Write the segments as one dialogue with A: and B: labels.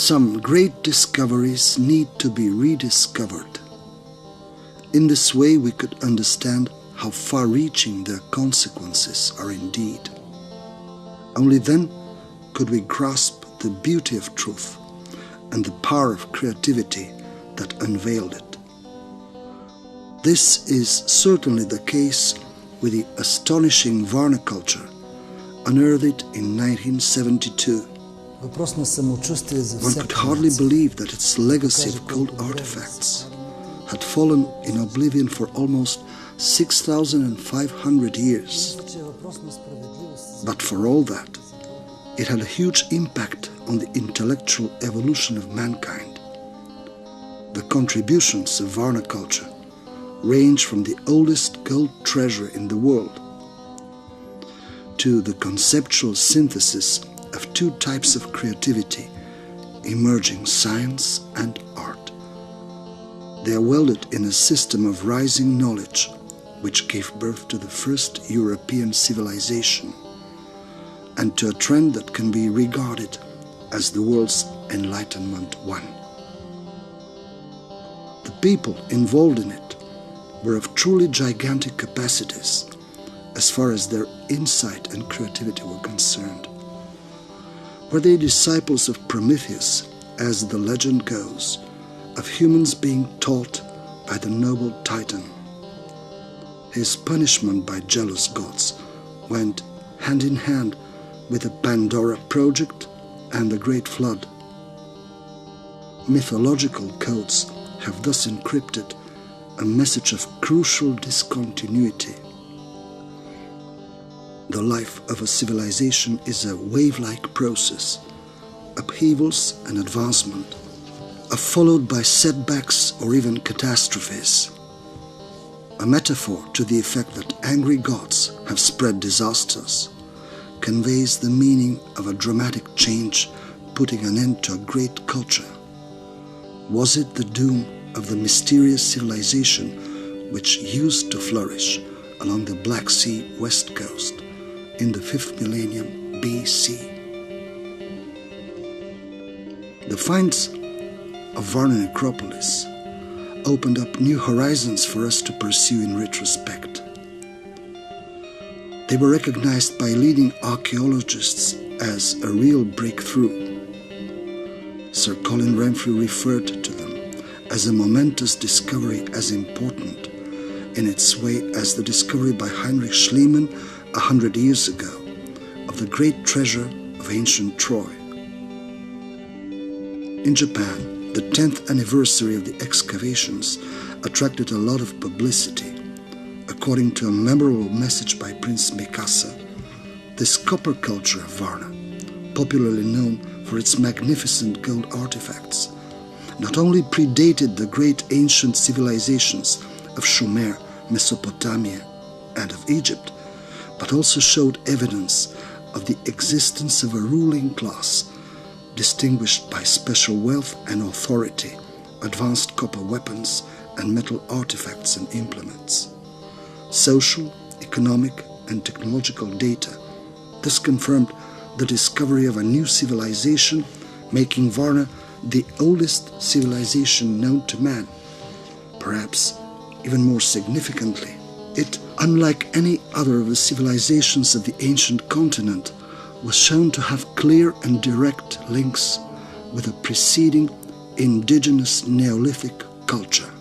A: Some great discoveries need to be rediscovered. In this way we could understand how far-reaching their consequences are indeed. Only then could we grasp the beauty of truth and the power of creativity that unveiled it. This is certainly the case with the astonishing Varna culture, unearthed in 1972. One could hardly believe that its legacy of gold artifacts had fallen in oblivion for almost 6,500 years. But for all that, it had a huge impact on the intellectual evolution of mankind. The contributions of Varna culture range from the oldest gold treasure in the world to the conceptual synthesis of two types of creativity, emerging science and art. They are welded in a system of rising knowledge which gave birth to the first European civilization and to a trend that can be regarded as the world's Enlightenment one. The people involved in it were of truly gigantic capacities as far as their insight and creativity were concerned. Were they disciples of Prometheus, as the legend goes, of humans being taught by the noble Titan? His punishment by jealous gods went hand in hand with the Pandora project and the Great Flood. Mythological codes have thus encrypted a message of crucial discontinuity. The life of a civilization is a wave-like process. Upheavals and advancement are followed by setbacks or even catastrophes. A metaphor to the effect that angry gods have spread disasters conveys the meaning of a dramatic change putting an end to a great culture. Was it the doom of the mysterious civilization which used to flourish along the Black Sea west coast in the 5th millennium BC? The finds of Varna necropolis opened up new horizons for us to pursue in retrospect. They were recognized by leading archaeologists as a real breakthrough. Sir Colin Renfrew referred to them as a momentous discovery, as important in its way as the discovery by Heinrich Schliemann 100 years ago of the great treasure of ancient Troy. In Japan, the 10th anniversary of the excavations attracted a lot of publicity. According to a memorable message by Prince Mikasa, this copper culture of Varna, popularly known for its magnificent gold artifacts, not only predated the great ancient civilizations of Sumer, Mesopotamia, and of Egypt, but also showed evidence of the existence of a ruling class distinguished by special wealth and authority, advanced copper weapons, and metal artifacts and implements. Social, economic, and technological data thus confirmed the discovery of a new civilization, making Varna the oldest civilization known to man. Perhaps even more significantly, it, unlike any other of the civilizations of the ancient continent, was shown to have clear and direct links with a preceding indigenous Neolithic culture.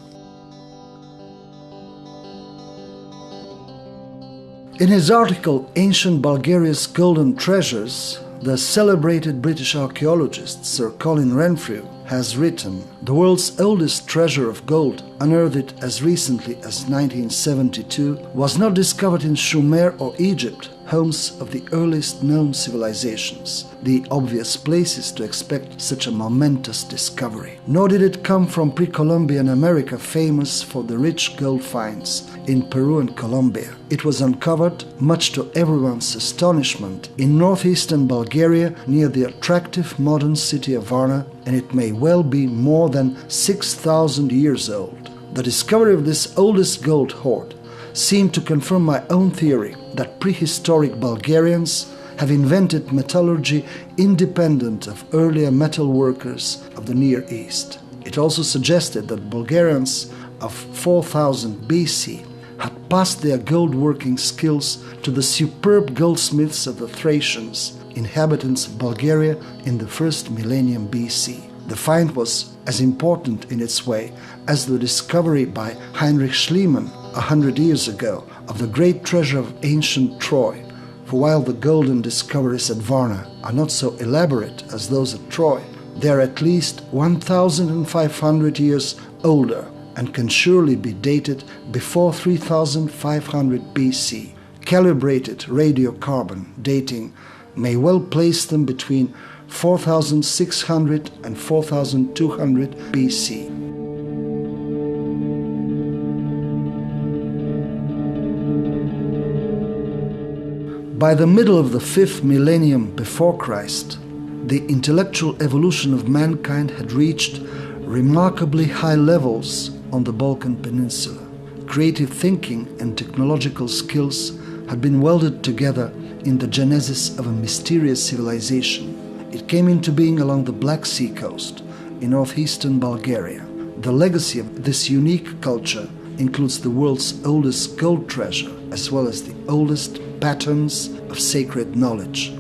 A: In his article, Ancient Bulgaria's Golden Treasures, the celebrated British archaeologist Sir Colin Renfrew has written, "The world's oldest treasure of gold, unearthed as recently as 1972, was not discovered in Sumer or Egypt, homes of the earliest known civilizations, the obvious places to expect such a momentous discovery. Nor did it come from pre-Columbian America, famous for the rich gold finds in Peru and Colombia. It was uncovered, much to everyone's astonishment, in northeastern Bulgaria near the attractive modern city of Varna, and it may well be more than 6,000 years old. The discovery of this oldest gold hoard seemed to confirm my own theory that prehistoric Bulgarians have invented metallurgy independent of earlier metal workers of the Near East. It also suggested that Bulgarians of 4000 BC had passed their gold-working skills to the superb goldsmiths of the Thracians, inhabitants of Bulgaria in the first millennium BC. The find was as important in its way as the discovery by Heinrich Schliemann 100 years ago of the great treasure of ancient Troy. For while the golden discoveries at Varna are not so elaborate as those at Troy, they are at least 1,500 years older and can surely be dated before 3,500 BC. Calibrated radiocarbon dating may well place them between 4,600 and 4,200 BC. By the middle of the 5th millennium before Christ, the intellectual evolution of mankind had reached remarkably high levels on the Balkan Peninsula. Creative thinking and technological skills had been welded together in the genesis of a mysterious civilization. It came into being along the Black Sea coast in northeastern Bulgaria. The legacy of this unique culture includes the world's oldest gold treasure, as well as the oldest patterns of sacred knowledge.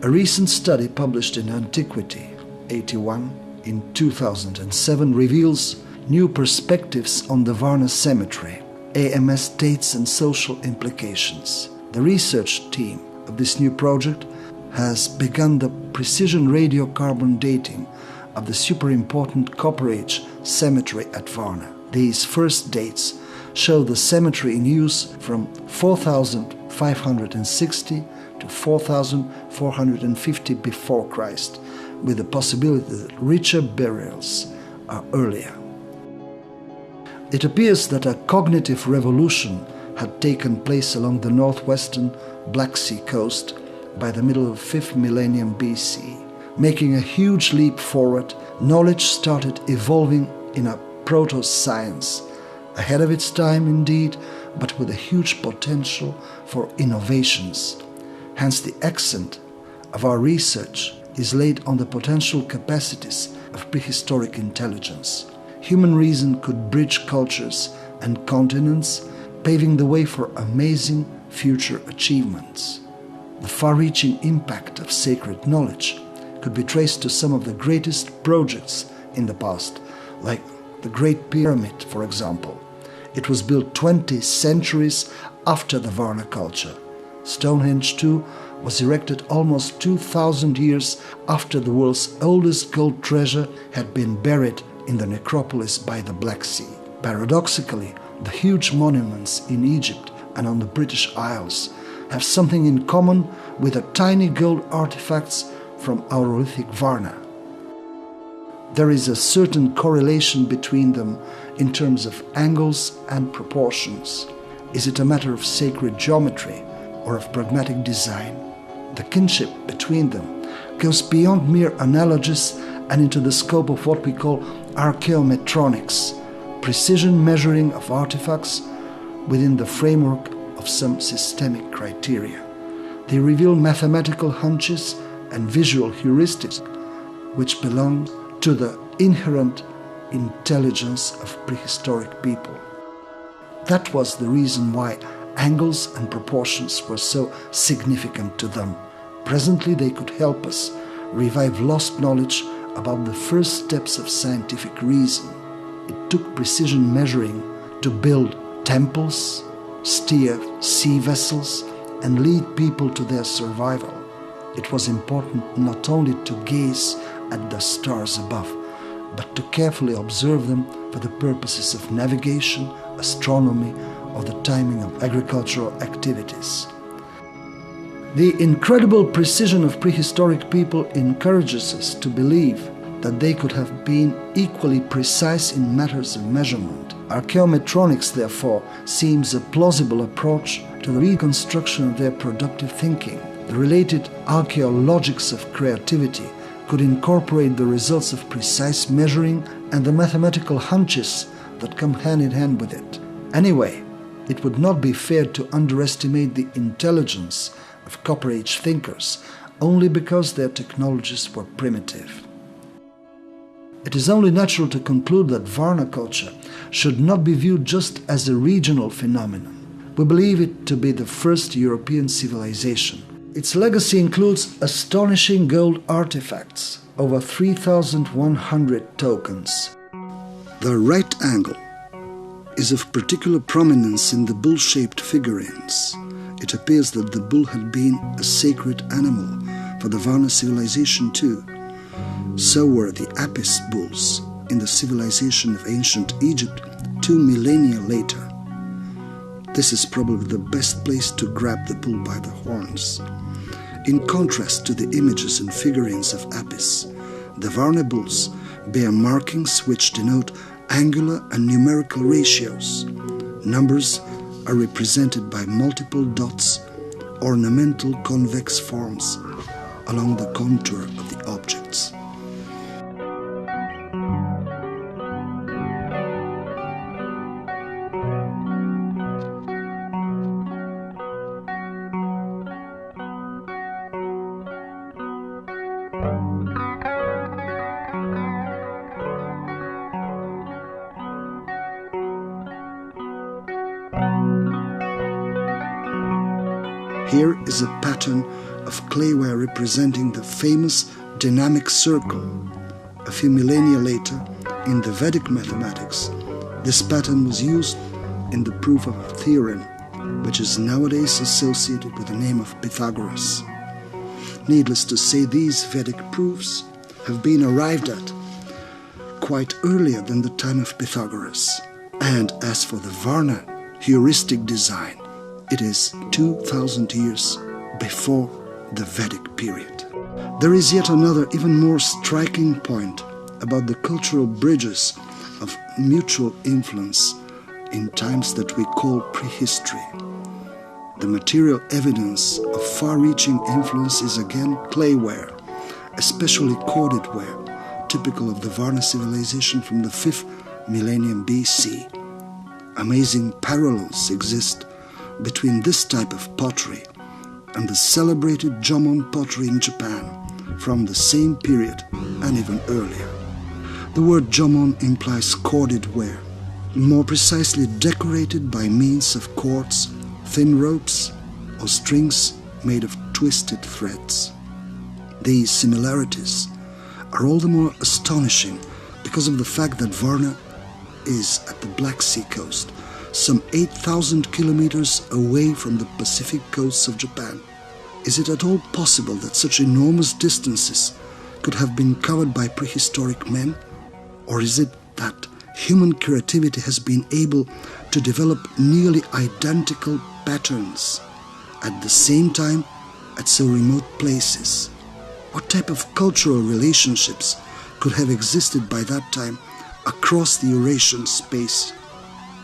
A: A recent study published in Antiquity 81 in 2007 reveals new perspectives on the Varna cemetery, AMS dates and social implications. The research team of this new project has begun the precision radiocarbon dating of the super important Copper Age cemetery at Varna. These first dates show the cemetery in use from 4,560 to 4,450 before Christ, with the possibility that richer burials are earlier. It appears that a cognitive revolution had taken place along the northwestern Black Sea coast by the middle of 5th millennium BC. Making a huge leap forward, knowledge started evolving in a proto-science, ahead of its time indeed, but with a huge potential for innovations. Hence the accent of our research is laid on the potential capacities of prehistoric intelligence. Human reason could bridge cultures and continents, paving the way for amazing future achievements. The far-reaching impact of sacred knowledge could be traced to some of the greatest projects in the past, like the Great Pyramid, for example. It was built 20 centuries after the Varna culture. Stonehenge, too, was erected almost 2,000 years after the world's oldest gold treasure had been buried in the necropolis by the Black Sea. Paradoxically, the huge monuments in Egypt and on the British Isles have something in common with the tiny gold artifacts from Aurolithic Varna. There is a certain correlation between them in terms of angles and proportions. Is it a matter of sacred geometry or of pragmatic design? The kinship between them goes beyond mere analogies and into the scope of what we call archaeometronics, precision measuring of artifacts within the framework of some systemic criteria. They reveal mathematical hunches and visual heuristics which belong to the inherent intelligence of prehistoric people. That was the reason why angles and proportions were so significant to them. Presently they could help us revive lost knowledge about the first steps of scientific reason. It took precision measuring to build temples, steer sea vessels, and lead people to their survival. It was important not only to gaze at the stars above, but to carefully observe them for the purposes of navigation, astronomy, or the timing of agricultural activities. The incredible precision of prehistoric people encourages us to believe that they could have been equally precise in matters of measurement. Archaeometronics, therefore, seems a plausible approach to the reconstruction of their productive thinking. The related archaeologics of creativity could incorporate the results of precise measuring and the mathematical hunches that come hand in hand with it. Anyway, it would not be fair to underestimate the intelligence of Copper Age thinkers only because their technologies were primitive. It is only natural to conclude that Varna culture should not be viewed just as a regional phenomenon. We believe it to be the first European civilization. Its legacy includes astonishing gold artifacts, over 3,100 tokens. The right angle is of particular prominence in the bull-shaped figurines. It appears that the bull had been a sacred animal for the Varna civilization too. So were the Apis bulls in the civilization of ancient Egypt 2 millennia later. This is probably the best place to grab the bull by the horns. In contrast to the images and figurines of Apis, the Varna bulls bear markings which denote angular and numerical ratios. Numbers are represented by multiple dots, ornamental convex forms along the contour of the objects. Here is a pattern of clayware representing the famous dynamic circle. A few millennia later, in the Vedic mathematics, this pattern was used in the proof of a theorem, which is nowadays associated with the name of Pythagoras. Needless to say, these Vedic proofs have been arrived at quite earlier than the time of Pythagoras. And as for the Varna heuristic design, it is 2,000 years before the Vedic period. There is yet another, even more striking point about the cultural bridges of mutual influence in times that we call prehistory. The material evidence of far-reaching influence is again clayware, especially corded ware, typical of the Varna civilization from the 5th millennium BC. Amazing parallels exist between this type of pottery and the celebrated Jomon pottery in Japan from the same period and even earlier. The word Jomon implies corded ware, more precisely decorated by means of cords, thin ropes, or strings made of twisted threads. These similarities are all the more astonishing because of the fact that Varna is at the Black Sea coast, some 8,000 kilometers away from the Pacific coasts of Japan. Is it at all possible that such enormous distances could have been covered by prehistoric men? Or is it that human creativity has been able to develop nearly identical patterns at the same time at so remote places? What type of cultural relationships could have existed by that time across the Eurasian space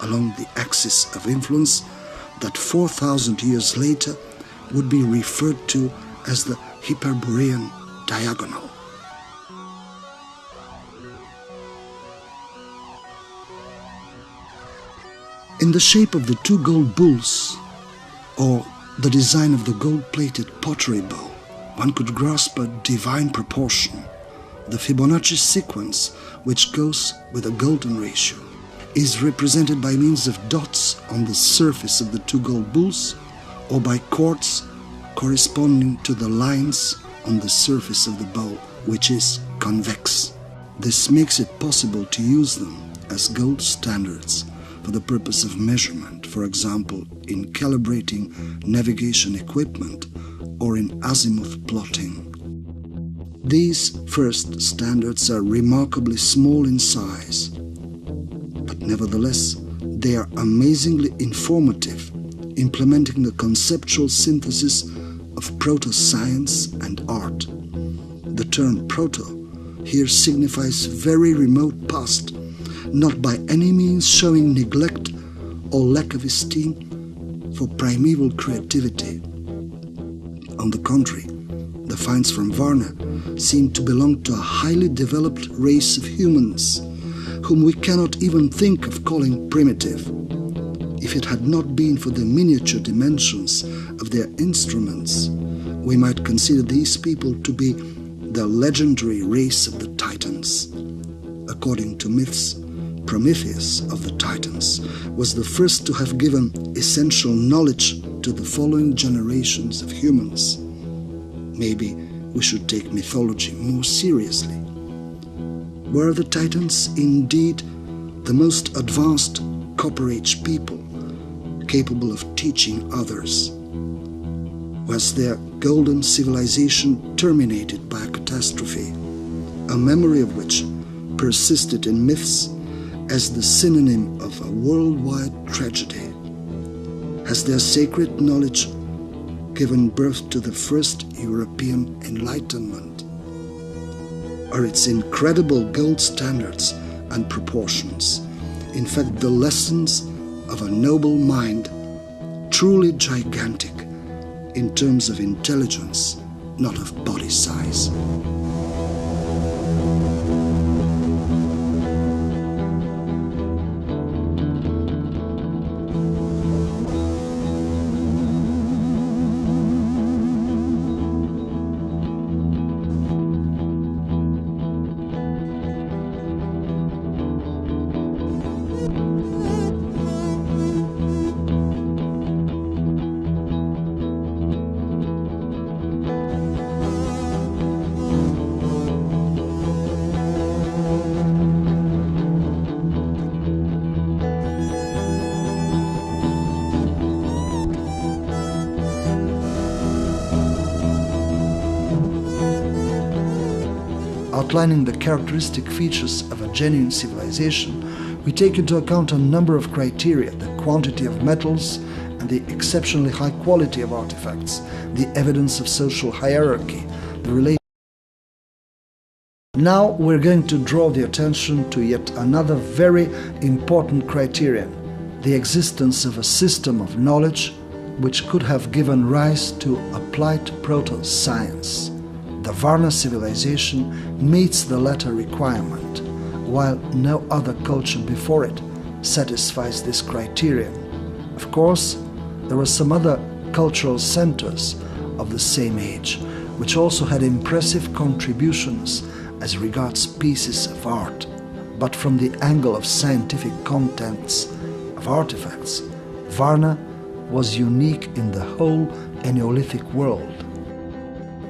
A: along the axis of influence that 4,000 years later would be referred to as the Hyperborean diagonal? In the shape of the two gold bulls, or the design of the gold-plated pottery bowl, one could grasp a divine proportion. The Fibonacci sequence, which goes with a golden ratio, is represented by means of dots on the surface of the two gold bulls or by chords corresponding to the lines on the surface of the bowl, which is convex. This makes it possible to use them as gold standards for the purpose of measurement, for example, in calibrating navigation equipment or in azimuth plotting. These first standards are remarkably small in size, but nevertheless, they are amazingly informative, implementing the conceptual synthesis of proto-science and art. The term proto here signifies very remote past, not by any means showing neglect or lack of esteem for primeval creativity. On the contrary, the finds from Varna seem to belong to a highly developed race of humans, whom we cannot even think of calling primitive. If it had not been for the miniature dimensions of their instruments, we might consider these people to be the legendary race of the Titans. According to myths, Prometheus of the Titans was the first to have given essential knowledge to the following generations of humans. Maybe we should take mythology more seriously. Were the Titans indeed the most advanced Copper Age people, capable of teaching others? Was their golden civilization terminated by a catastrophe, a memory of which persisted in myths as the synonym of a worldwide tragedy? Has their sacred knowledge given birth to the first European Enlightenment? Are its incredible gold standards and proportions, in fact, the lessons of a noble mind, truly gigantic in terms of intelligence, not of body size? Outlining the characteristic features of a genuine civilization, we take into account a number of criteria: the quantity of metals and the exceptionally high quality of artifacts, the evidence of social hierarchy, the relation. Now we're going to draw the attention to yet another very important criterion: the existence of a system of knowledge which could have given rise to applied proto-science. The Varna civilization meets the latter requirement, while no other culture before it satisfies this criterion. Of course, there were some other cultural centers of the same age, which also had impressive contributions as regards pieces of art. But from the angle of scientific contents of artifacts, Varna was unique in the whole Neolithic world.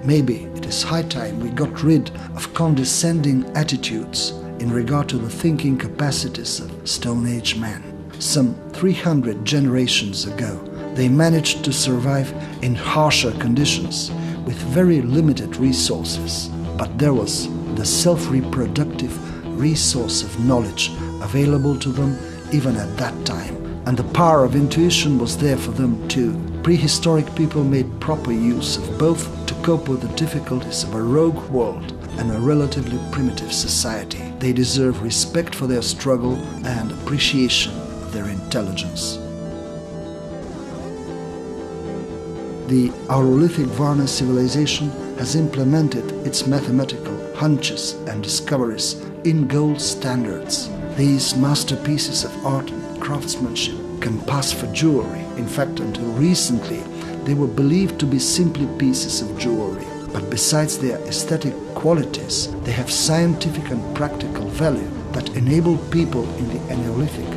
A: Maybe it is high time we got rid of condescending attitudes in regard to the thinking capacities of Stone Age men. Some 300 generations ago, they managed to survive in harsher conditions with very limited resources. But there was the self-reproductive resource of knowledge available to them even at that time, and the power of intuition was there for them too. Prehistoric people made proper use of both to cope with the difficulties of a rogue world and a relatively primitive society. They deserve respect for their struggle and appreciation of their intelligence. The Aurolithic Varna civilization has implemented its mathematical hunches and discoveries in gold standards. These masterpieces of art and craftsmanship can pass for jewelry. In fact, until recently, they were believed to be simply pieces of jewelry. But besides their aesthetic qualities, they have scientific and practical value that enable people in the Neolithic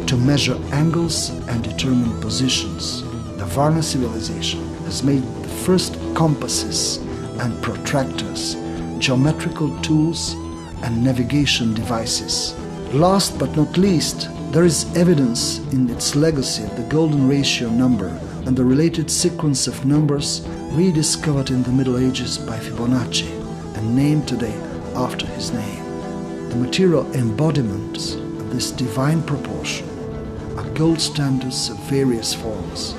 A: to measure angles and determine positions. The Varna civilization has made the first compasses and protractors, geometrical tools, and navigation devices. Last but not least, there is evidence in its legacy of the golden ratio number and the related sequence of numbers rediscovered in the Middle Ages by Fibonacci and named today after his name. The material embodiments of this divine proportion are gold standards of various forms.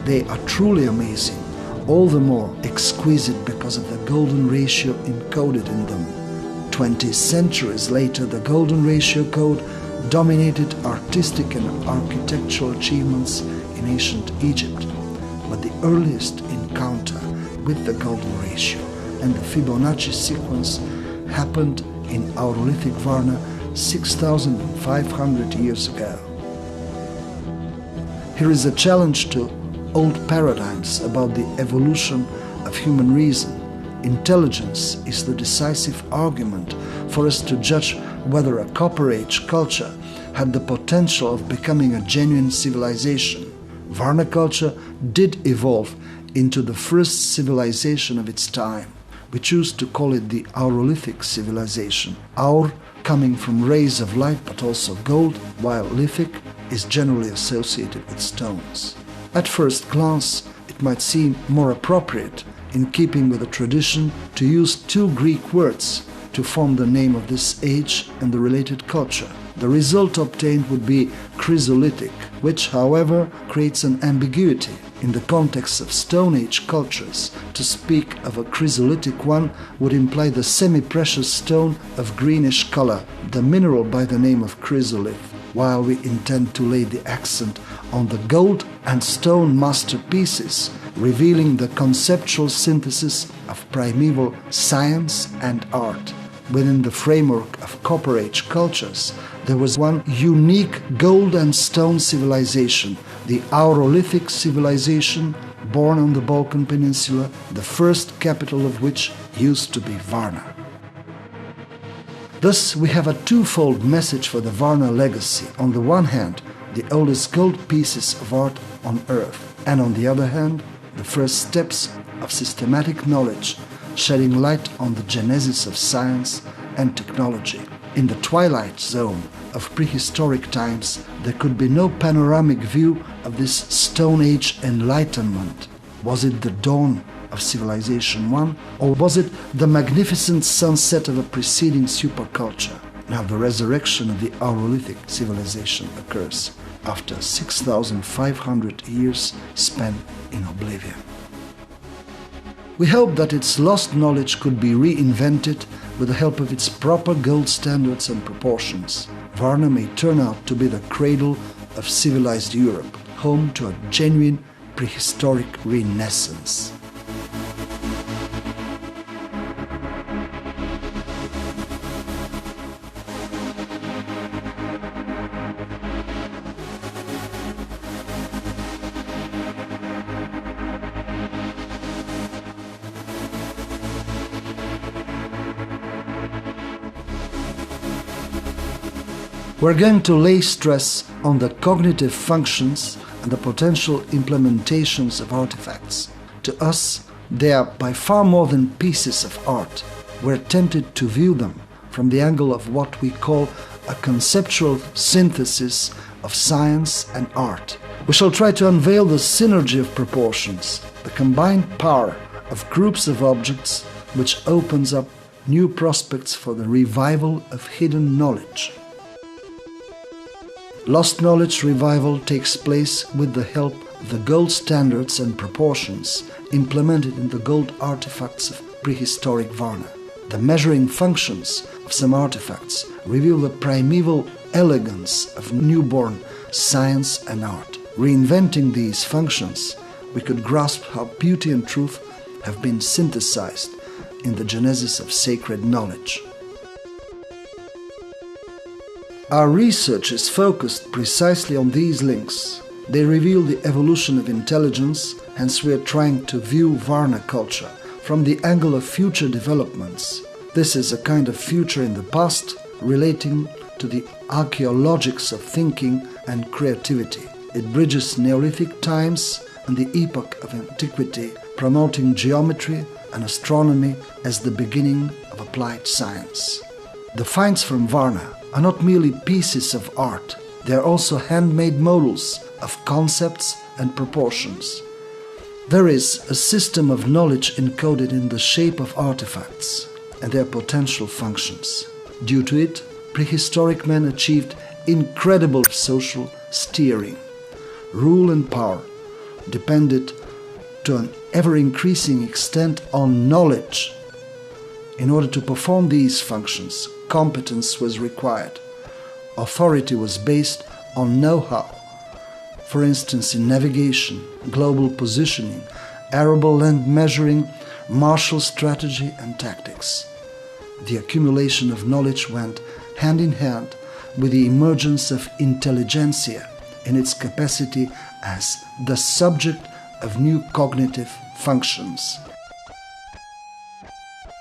A: They are truly amazing, all the more exquisite because of the golden ratio encoded in them. 20 centuries later, the golden ratio code dominated artistic and architectural achievements in ancient Egypt. But the earliest encounter with the golden ratio and the Fibonacci sequence happened in Aurolithic Varna 6,500 years ago. Here is a challenge to old paradigms about the evolution of human reason. Intelligence is the decisive argument for us to judge whether a Copper Age culture had the potential of becoming a genuine civilization. Varna culture did evolve into the first civilization of its time. We choose to call it the Aurolithic civilization. Aur coming from rays of light but also gold, while lithic is generally associated with stones. At first glance, it might seem more appropriate, in keeping with the tradition, to use two Greek words to form the name of this age and the related culture. The result obtained would be Chrysolithic, which, however, creates an ambiguity. In the context of Stone Age cultures, to speak of a chrysolithic one would imply the semi-precious stone of greenish color, the mineral by the name of chrysolith, while we intend to lay the accent on the gold and stone masterpieces, revealing the conceptual synthesis of primeval science and art. Within the framework of Copper Age cultures, there was one unique gold and stone civilization, the Aurolithic civilization, born on the Balkan Peninsula, the first capital of which used to be Varna. Thus, we have a twofold message for the Varna legacy. On the one hand, the oldest gold pieces of art on earth, and on the other hand, the first steps of systematic knowledge, shedding light on the genesis of science and technology. In the twilight zone of prehistoric times, there could be no panoramic view of this Stone Age enlightenment. Was it the dawn of Civilization 1, or was it the magnificent sunset of a preceding superculture? Now the resurrection of the Aurolithic civilization occurs after 6,500 years spent in oblivion. We hope that its lost knowledge could be reinvented with the help of its proper gold standards and proportions. Varna may turn out to be the cradle of civilized Europe, home to a genuine prehistoric renaissance. We're going to lay stress on the cognitive functions and the potential implementations of artifacts. To us, they are by far more than pieces of art. We're tempted to view them from the angle of what we call a conceptual synthesis of science and art. We shall try to unveil the synergy of proportions, the combined power of groups of objects, which opens up new prospects for the revival of hidden knowledge. Lost knowledge revival takes place with the help of the gold standards and proportions implemented in the gold artifacts of prehistoric Varna. The measuring functions of some artifacts reveal the primeval elegance of newborn science and art. Reinventing these functions, we could grasp how beauty and truth have been synthesized in the genesis of sacred knowledge. Our research is focused precisely on these links. They reveal the evolution of intelligence, hence we are trying to view Varna culture from the angle of future developments. This is a kind of future in the past relating to the archaeologics of thinking and creativity. It bridges Neolithic times and the epoch of antiquity, promoting geometry and astronomy as the beginning of applied science. The finds from Varna are not merely pieces of art, they are also handmade models of concepts and proportions. There is a system of knowledge encoded in the shape of artifacts and their potential functions. Due to it, prehistoric men achieved incredible social steering. Rule and power depended to an ever-increasing extent on knowledge. In order to perform these functions, competence was required. Authority was based on know-how. For instance, in navigation, global positioning, arable land measuring, martial strategy and tactics. The accumulation of knowledge went hand in hand with the emergence of intelligentsia, in its capacity as the subject of new cognitive functions.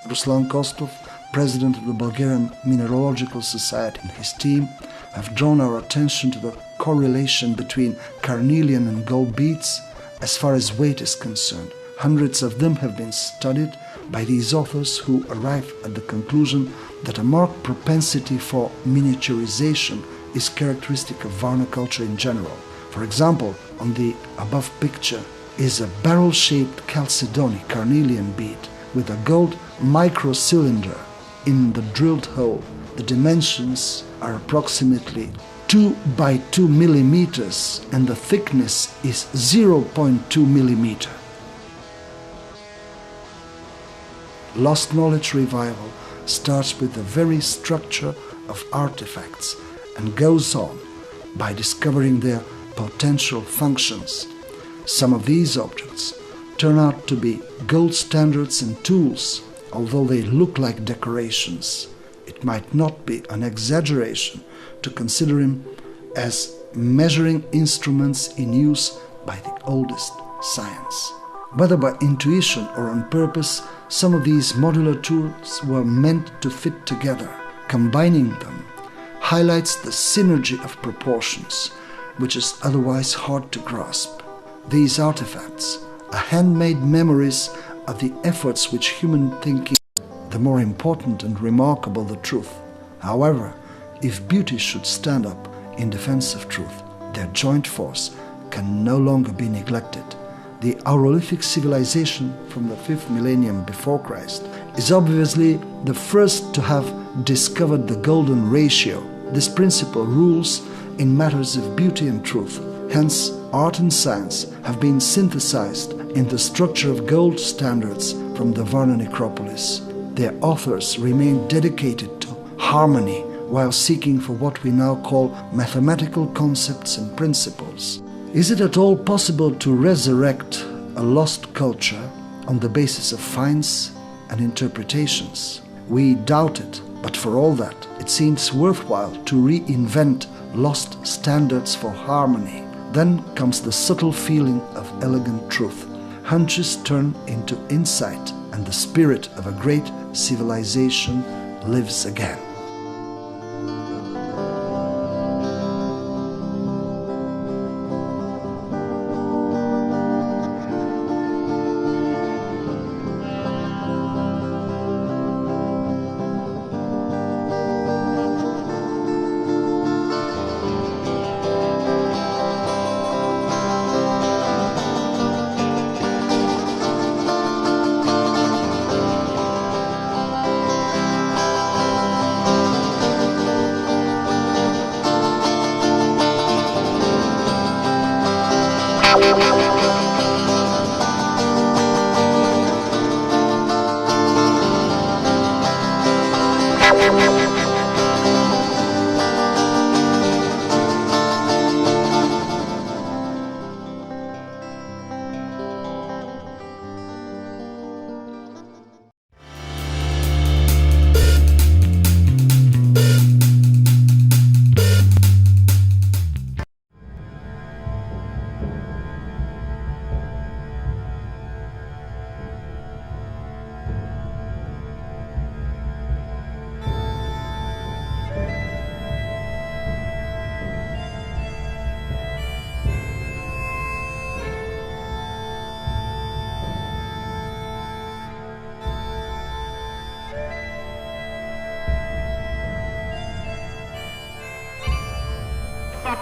A: Ruslan Kostov, president of the Bulgarian Mineralogical Society, and his team have drawn our attention to the correlation between carnelian and gold beads as far as weight is concerned. Hundreds of them have been studied by these authors, who arrive at the conclusion that a marked propensity for miniaturization is characteristic of Varna culture in general. For example, on the above picture is a barrel-shaped chalcedony carnelian bead with a gold microcylinder in the drilled hole. The dimensions are approximately 2 by 2 millimeters and the thickness is 0.2 millimeter. Lost knowledge revival starts with the very structure of artifacts and goes on by discovering their potential functions. Some of these objects turn out to be gold standards and tools, although they look like decorations. It might not be an exaggeration to consider them as measuring instruments in use by the oldest science. Whether by intuition or on purpose, some of these modular tools were meant to fit together. Combining them highlights the synergy of proportions, which is otherwise hard to grasp. These artifacts are handmade memories of the efforts which human thinking, the more important and remarkable the truth. However, if beauty should stand up in defense of truth, their joint force can no longer be neglected. The Aurolithic civilization from the 5th millennium before Christ is obviously the first to have discovered the golden ratio. This principle rules in matters of beauty and truth. Hence, art and science have been synthesized in the structure of gold standards from the Varna necropolis. Their authors remain dedicated to harmony while seeking for what we now call mathematical concepts and principles. Is it at all possible to resurrect a lost culture on the basis of finds and interpretations? We doubt it, but for all that, it seems worthwhile to reinvent lost standards for harmony. Then comes the subtle feeling of elegant truth. Hunches turn into insight, and the spirit of a great civilization lives again.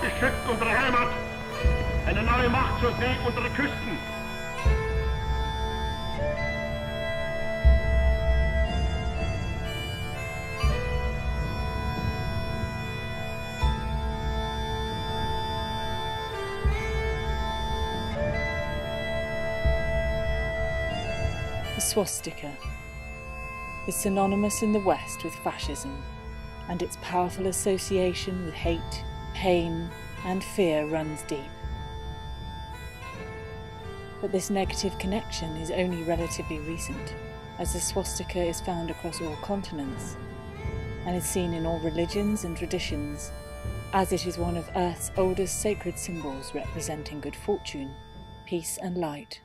B: Beschützt unsere Heimat, eine neue Macht zur See unsere Küsten.
C: The swastika is synonymous in the West with fascism, and its powerful association with hate, pain and fear runs deep. But this negative connection is only relatively recent, as the swastika is found across all continents and is seen in all religions and traditions, as it is one of Earth's oldest sacred symbols representing good fortune, peace and light.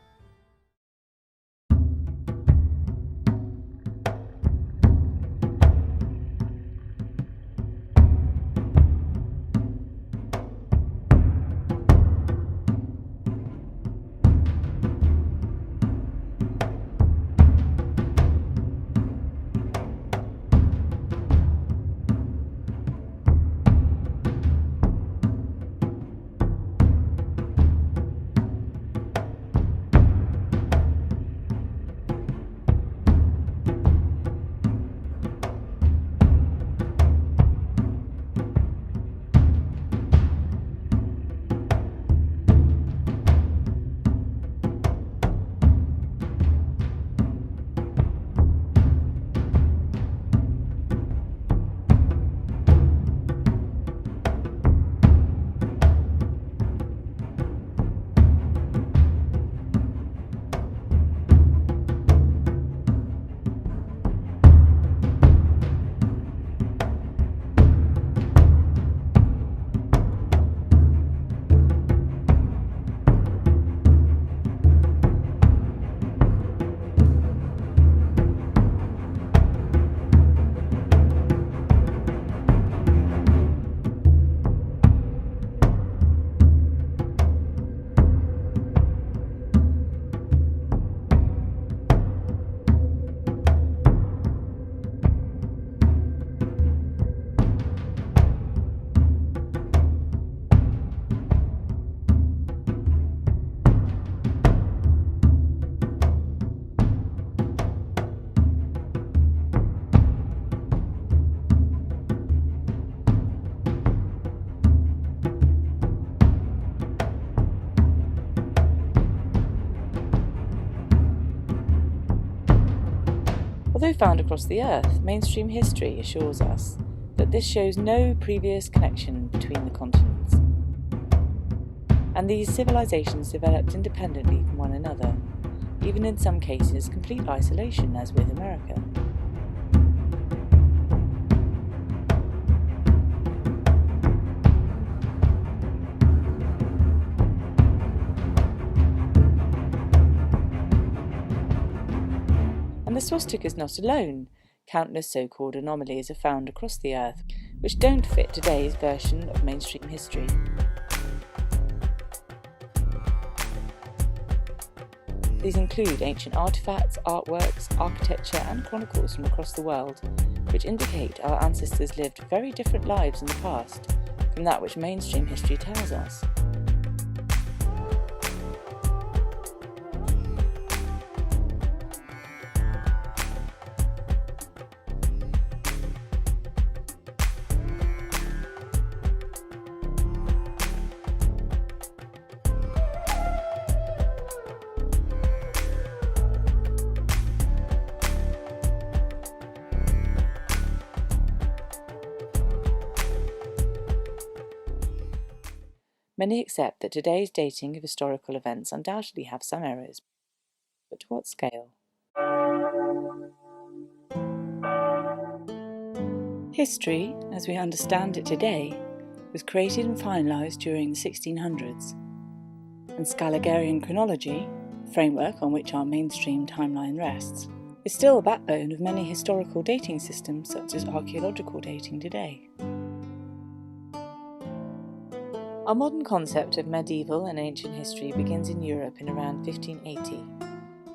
C: Although found across the Earth, mainstream history assures us that this shows no previous connection between the continents, and these civilizations developed independently from one another, even in some cases complete isolation, as with America. And the swastika is not alone. Countless so-called anomalies are found across the Earth, which don't fit today's version of mainstream history. These include ancient artifacts, artworks, architecture and chronicles from across the world, which indicate our ancestors lived very different lives in the past from that which mainstream history tells us. Many accept that today's dating of historical events undoubtedly have some errors, but to what scale? History, as we understand it today, was created and finalised during the 1600s, and Scaligerian chronology, the framework on which our mainstream timeline rests, is still the backbone of many historical dating systems such as archaeological dating today. Our modern concept of medieval and ancient history begins in Europe in around 1580,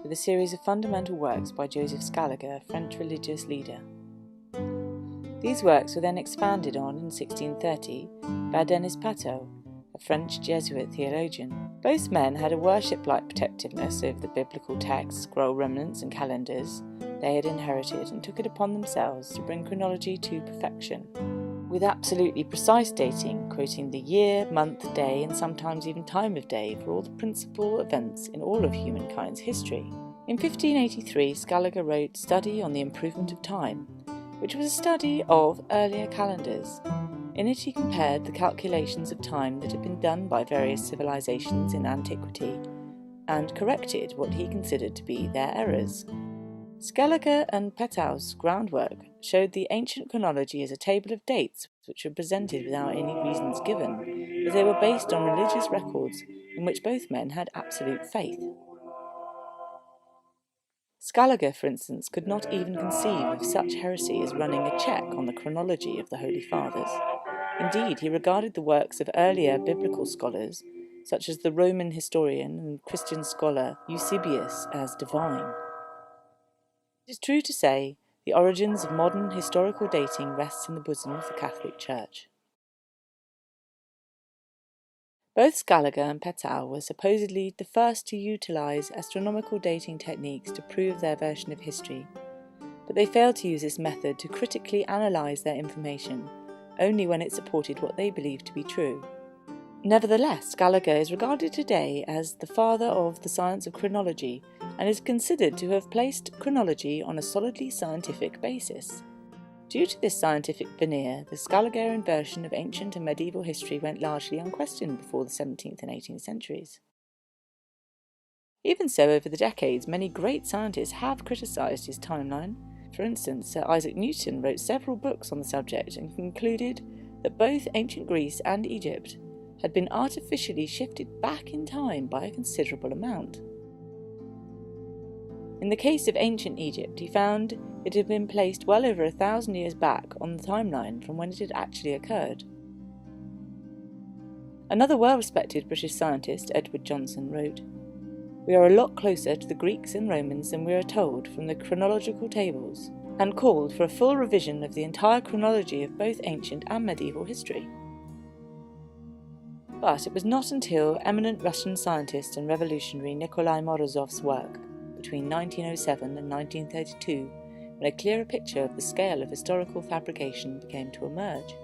C: with a series of fundamental works by Joseph Scaliger, a French religious leader. These works were then expanded on in 1630 by Denis Pateau, a French Jesuit theologian. Both men had a worship-like protectiveness over the biblical texts, scroll remnants and calendars they had inherited, and took it upon themselves to bring chronology to perfection, with absolutely precise dating, quoting the year, month, day, and sometimes even time of day for all the principal events in all of humankind's history. In 1583, Scaliger wrote Study on the Improvement of Time, which was a study of earlier calendars. In it he compared the calculations of time that had been done by various civilizations in antiquity and corrected what he considered to be their errors. Scaliger and Pateau's groundwork showed the ancient chronology as a table of dates which were presented without any reasons given, as they were based on religious records in which both men had absolute faith. Scaliger, for instance, could not even conceive of such heresy as running a check on the chronology of the Holy Fathers. Indeed, he regarded the works of earlier biblical scholars, such as the Roman historian and Christian scholar Eusebius, as divine. It is true to say, the origins of modern historical dating rests in the bosom of the Catholic Church. Both Scaliger and Petau were supposedly the first to utilise astronomical dating techniques to prove their version of history, but they failed to use this method to critically analyse their information, only when it supported what they believed to be true. Nevertheless, Scaliger is regarded today as the father of the science of chronology and is considered to have placed chronology on a solidly scientific basis. Due to this scientific veneer, the Scaligerian version of ancient and medieval history went largely unquestioned before the 17th and 18th centuries. Even so, over the decades, many great scientists have criticised his timeline. For instance, Sir Isaac Newton wrote several books on the subject and concluded that both ancient Greece and Egypt had been artificially shifted back in time by a considerable amount. In the case of ancient Egypt, he found it had been placed well over 1,000 years back on the timeline from when it had actually occurred. Another well-respected British scientist, Edward Johnson, wrote, "We are a lot closer to the Greeks and Romans than we are told from the chronological tables, and called for a full revision of the entire chronology of both ancient and medieval history." But it was not until eminent Russian scientist and revolutionary Nikolai Morozov's work between 1907 and 1932 when a clearer picture of the scale of historical fabrication began to emerge.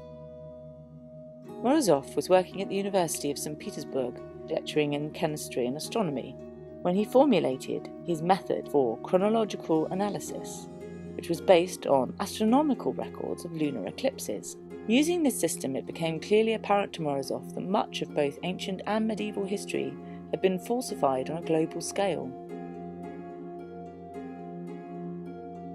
C: Morozov was working at the University of St. Petersburg, lecturing in chemistry and astronomy, when he formulated his method for chronological analysis, which was based on astronomical records of lunar eclipses. Using this system, it became clearly apparent to Morozov that much of both ancient and medieval history had been falsified on a global scale.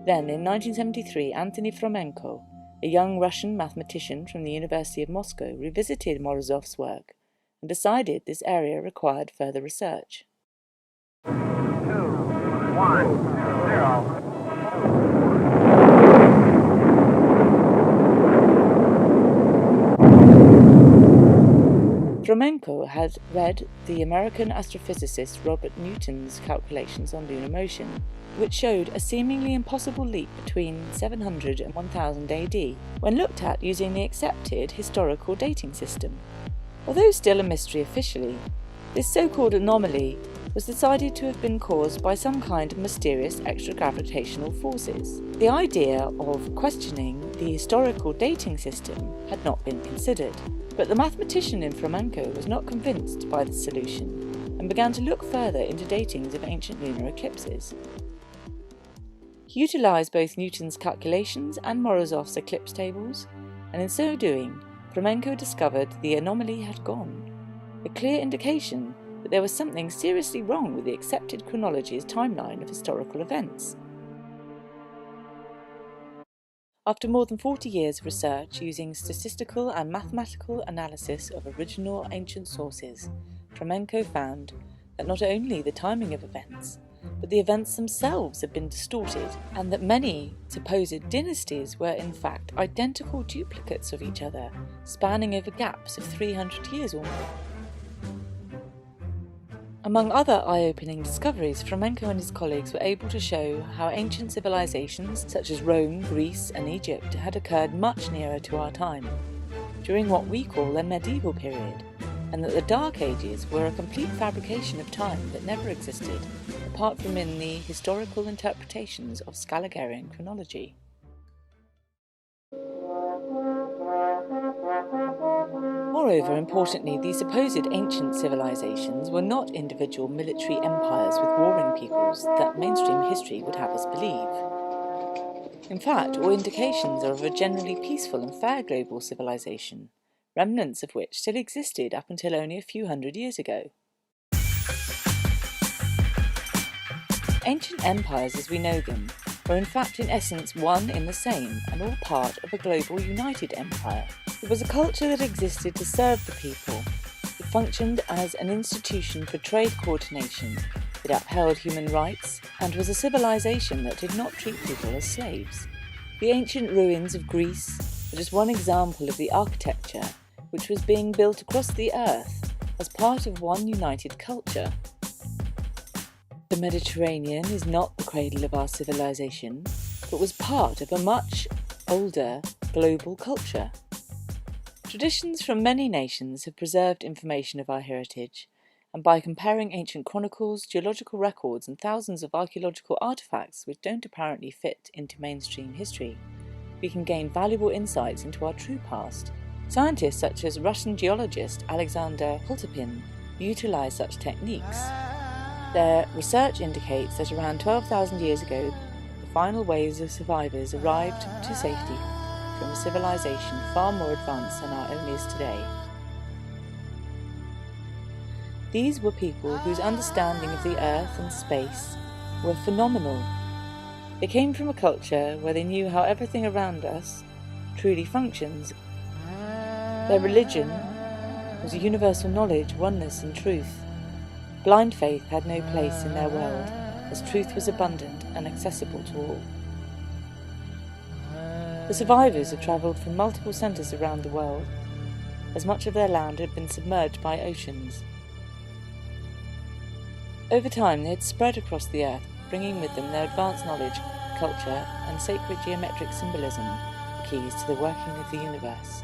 C: Then, in 1973, Anthony Fomenko, a young Russian mathematician from the University of Moscow, revisited Morozov's work and decided this area required further research.
B: 2, 1, 0.
C: Fomenko had read the American astrophysicist Robert Newton's calculations on lunar motion, which showed a seemingly impossible leap between 700 and 1000 AD, when looked at using the accepted historical dating system. Although still a mystery officially, this so-called anomaly was decided to have been caused by some kind of mysterious extragravitational forces. The idea of questioning the historical dating system had not been considered, but the mathematician in Fomenko was not convinced by the solution and began to look further into datings of ancient lunar eclipses. He utilised both Newton's calculations and Morozov's eclipse tables, and in so doing, Fomenko discovered the anomaly had gone, a clear indication that there was something seriously wrong with the accepted chronology's timeline of historical events. After more than 40 years of research using statistical and mathematical analysis of original ancient sources, Fomenko found that not only the timing of events, but the events themselves had been distorted, and that many supposed dynasties were in fact identical duplicates of each other, spanning over gaps of 300 years or more. Among other eye-opening discoveries, Fomenko and his colleagues were able to show how ancient civilizations such as Rome, Greece and Egypt had occurred much nearer to our time, during what we call the medieval period, and that the Dark Ages were a complete fabrication of time that never existed, apart from in the historical interpretations of Scaligerian chronology. Moreover, importantly, these supposed ancient civilizations were not individual military empires with warring peoples that mainstream history would have us believe. In fact, all indications are of a generally peaceful and fair global civilization, remnants of which still existed up until only a few hundred years ago. Ancient empires as we know them were in fact in essence one in the same and all part of a global united empire, It was a culture that existed to serve the people. It functioned as an institution for trade coordination. It upheld human rights and was a civilization that did not treat people as slaves. The ancient ruins of Greece are just one example of the architecture which was being built across the earth as part of one united culture. The Mediterranean is not the cradle of our civilization, but was part of a much older global culture. Traditions from many nations have preserved information of our heritage, and by comparing ancient chronicles, geological records, and thousands of archaeological artifacts which don't apparently fit into mainstream history, we can gain valuable insights into our true past. Scientists such as Russian geologist Alexander Koltopin utilize such techniques. Their research indicates that around 12,000 years ago, the final waves of survivors arrived to safety from a civilization far more advanced than our own is today. These were people whose understanding of the earth and space were phenomenal. They came from a culture where they knew how everything around us truly functions. Their religion was a universal knowledge, oneness and truth. Blind faith had no place in their world, as truth was abundant and accessible to all. The survivors had travelled from multiple centres around the world, as much of their land had been submerged by oceans. Over time they had spread across the earth, bringing with them their advanced knowledge, culture and sacred geometric symbolism, the keys to the working of the universe.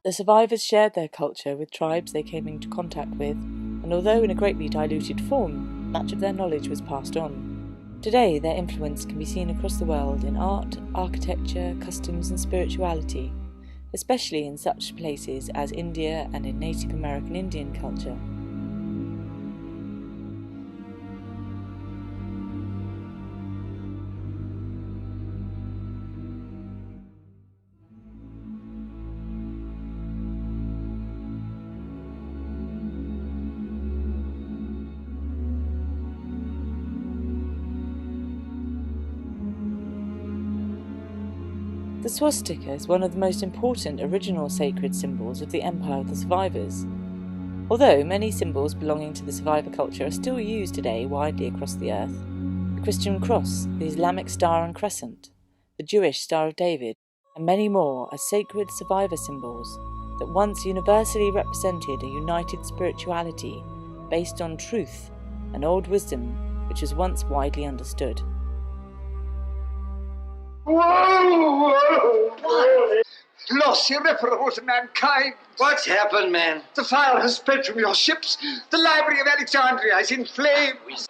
C: The survivors shared their culture with tribes they came into contact with, and although in a greatly diluted form, much of their knowledge was passed on. Today, their influence can be seen across the world in art, architecture, customs and spirituality, especially in such places as India and in Native American Indian culture. The swastika is one of the most important original sacred symbols of the Empire of the Survivors. Although many symbols belonging to the survivor culture are still used today widely across the earth, the Christian cross, the Islamic star and crescent, the Jewish Star of David, and many more are sacred survivor symbols that once universally represented a united spirituality based on truth and old wisdom which was once widely understood.
D: Whoa! Lost irreparable to mankind.
E: What's happened, man?
D: The fire has spread from your ships. The library of Alexandria is in flames.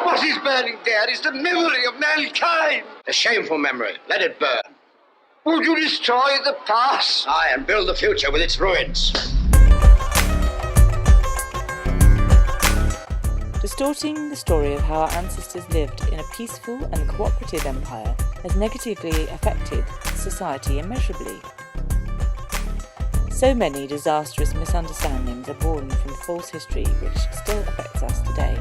D: What is burning there is the memory of mankind.
E: A shameful memory. Let it burn.
D: Would you destroy the past?
E: Aye, and build the future with its ruins.
C: Distorting the story of how our ancestors lived in a peaceful and cooperative empire has negatively affected society immeasurably. So many disastrous misunderstandings are born from false history which still affects us today.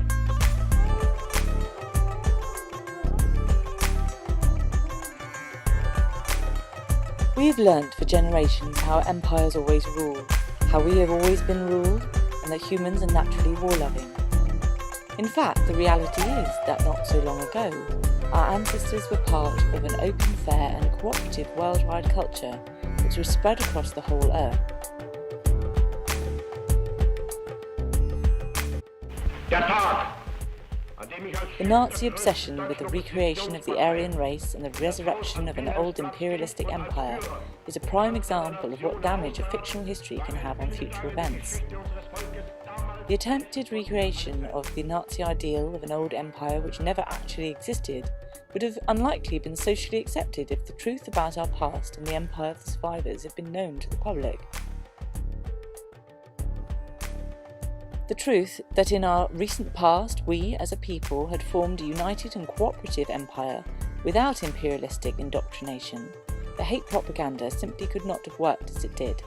C: We have learnt for generations how empires always rule, how we have always been ruled, and that humans are naturally war-loving. In fact, the reality is that not so long ago, our ancestors were part of an open, fair and cooperative worldwide culture which was spread across the whole earth. The Nazi obsession with the recreation of the Aryan race and the resurrection of an old imperialistic empire is a prime example of what damage a fictional history can have on future events. The attempted recreation of the Nazi ideal of an old empire which never actually existed would have unlikely been socially accepted if the truth about our past and the empire of the survivors had been known to the public. The truth that in our recent past we as a people had formed a united and cooperative empire without imperialistic indoctrination, the hate propaganda simply could not have worked as it did.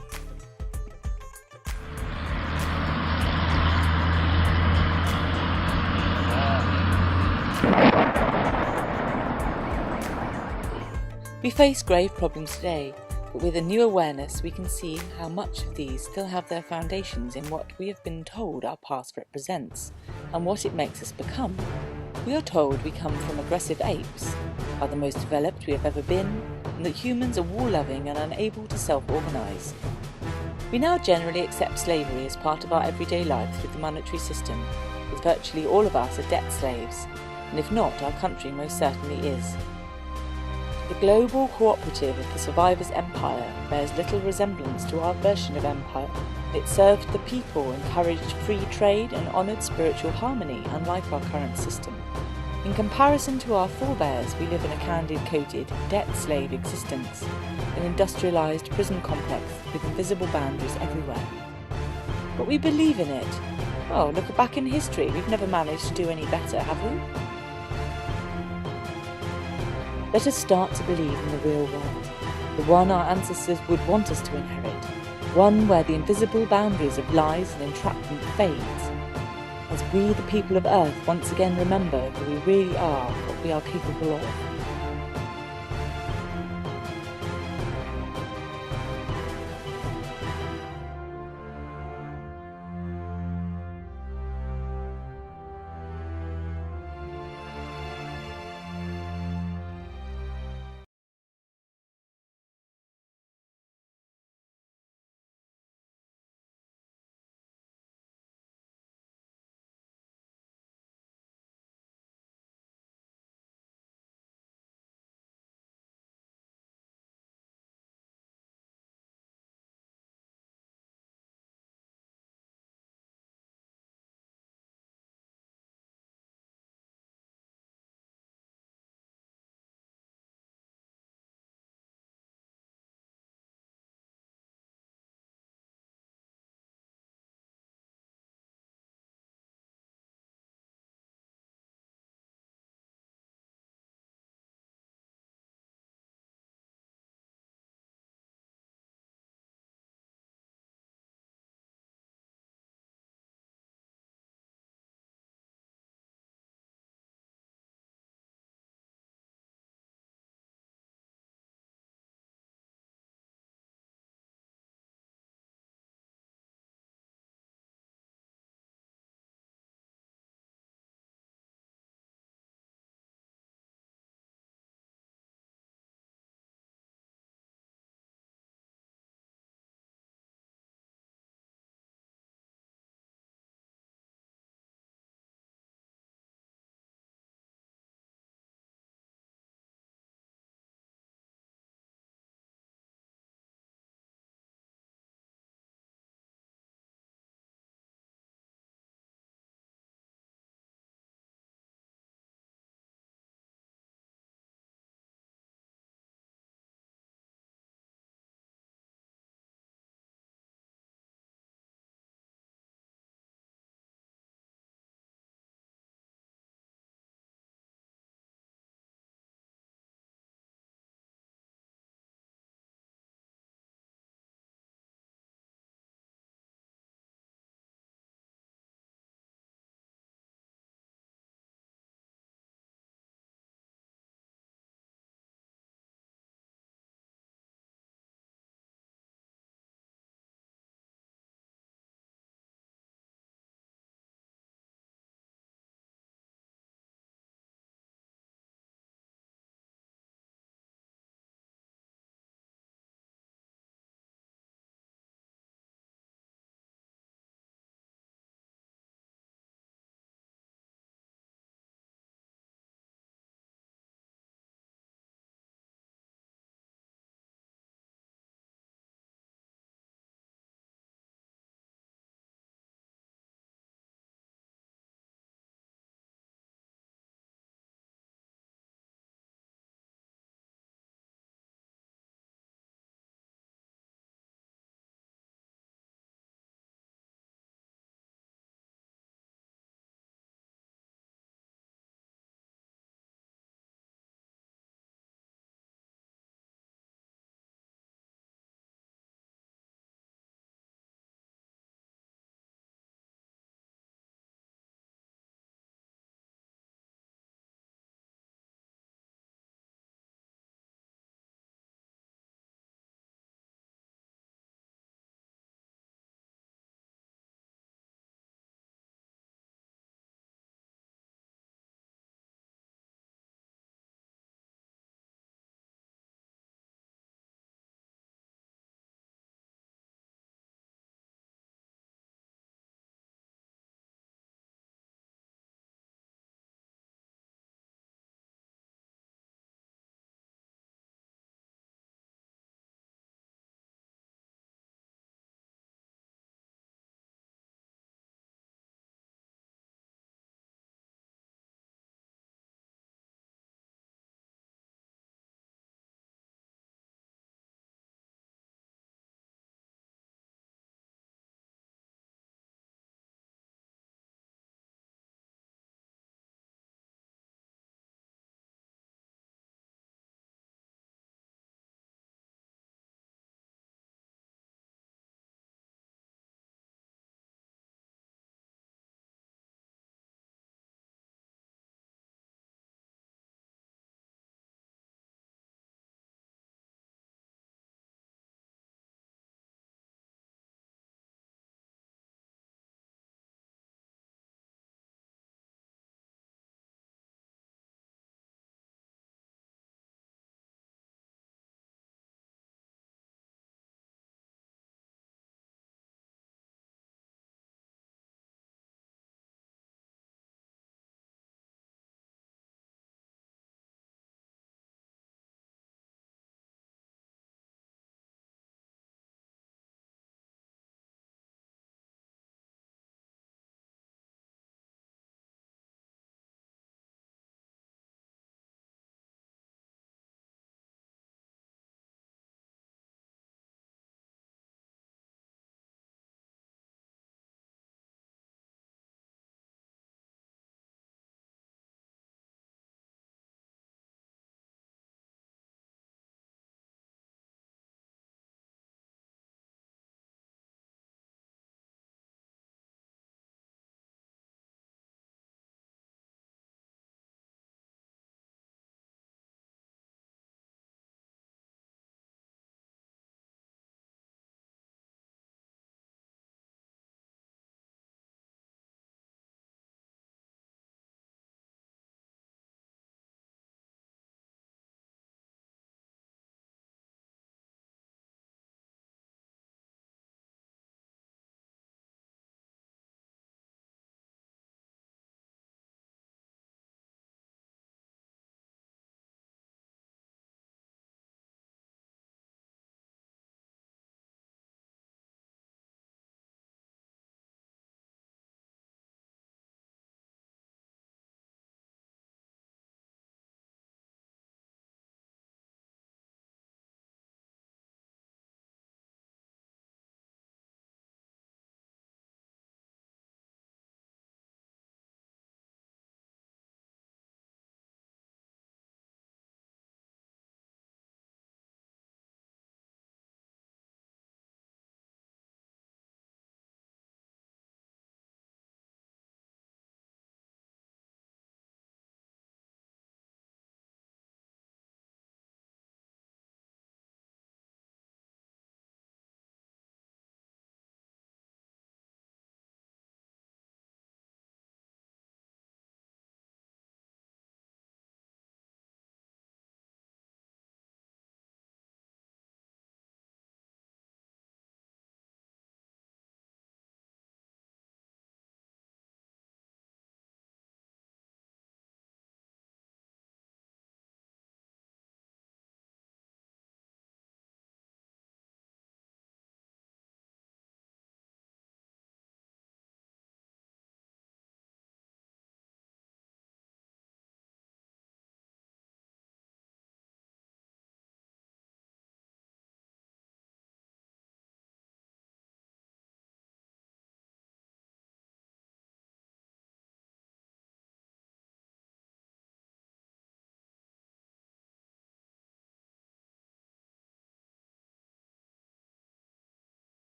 C: We face grave problems today, but with a new awareness we can see how much of these still have their foundations in what we have been told our past represents, and what it makes us become. We are told we come from aggressive apes, are the most developed we have ever been, and that humans are war-loving and unable to self-organise. We now generally accept slavery as part of our everyday lives with the monetary system, as virtually all of us are debt slaves, and if not, our country most certainly is. The global cooperative of the survivors' empire bears little resemblance to our version of empire. It served the people, encouraged free trade and honoured spiritual harmony, unlike our current system. In comparison to our forebears, we live in a candid-coated, debt-slave existence, an industrialised prison complex with invisible boundaries everywhere. But we believe in it. Oh, look back in history, we've never managed to do any better, have we? Let us start to believe in the real world, the one our ancestors would want us to inherit, one where the invisible boundaries of lies and entrapment fades, as we, the people of Earth, once again remember who we really are, what we are capable of.